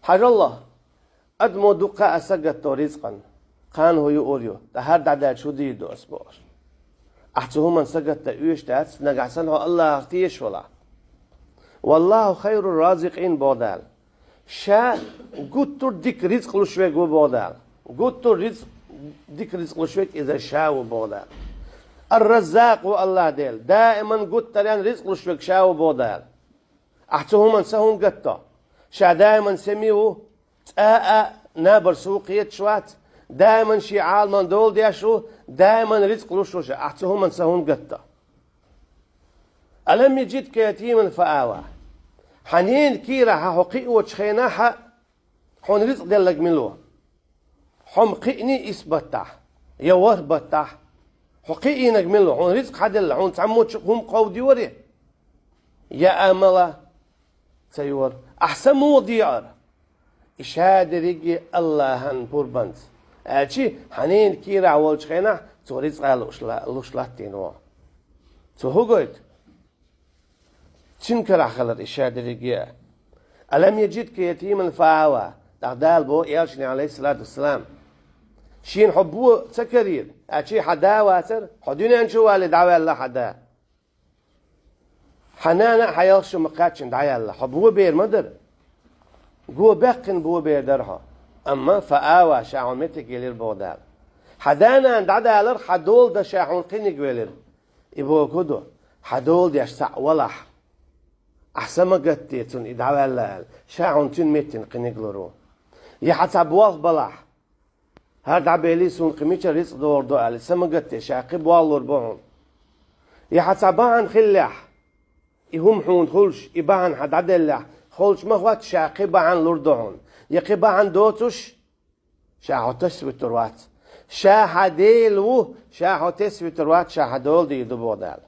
حاج الله أدمو دقاء سجت رزقا قان هو يوريو تهرد عدال شو ديدو أسبوع أحتهم من سجت تأيش تأس نجعسنه الله اختيش ولا والله خير الرازقين بودال شا قلت ديك رزق لشويك وبودال قلت رزق ديك رزق لشويك إذا شاو بودال الرزاق والله ديل دائما قلت لان رزق لشويك شاو بودال أحتهم من سهون قطة شا دائما سميو نابر سوقية شوات دائما شعال من دول ديشو دائما رزق لشوش أحتهم من سهون قطة ألم يجدك يتيما فآوى حنين كيرا حقيق وشخيناها حون رزق دلك ملوه حم قيني إثبتح يوه بتح حقيقي نجمله حون رزق حدل حون تعمود هم قودي وري يا أملا سيور أحسن موديار إشهاد رجي الله هن بوربانس أشي حنين كيرا أول شخينا تو رزق لوش لاتينوا تو هو قلت تنكر خلر إشهاد رجي ألم يجدك يتيما فآوى تغدال بو يالشني عليه الصلاة والسلام شين حبوه سكرير أشي حدا واتر حدوني أنشو والد دعوة الله حدا حنانا حيالشو مقاتشن دعوة الله حبوه بير مدر قو بقن بو بير درها أما فآوى شاعون متك يلير بودال حدانا دعدا لر حدول دا شاعون قيني قويلر إبو كدو حدول ديش سع ولح أحسن ما قتيتون إدعوة الله شاعون تون متن قيني قلرو يحتى بواف بلاح هذا عبالي سون قميش رزق دور دوال سمقت شاقب والور بوهم يحتى باعن خلاح يهم حون خلش يباعن حد عدلح خلش ما هو شاقب عن لردهون يقب عن دوتش شاحو تسوي تروات شاحديلو شاحو تسوي تروات شاحدول دي دبودال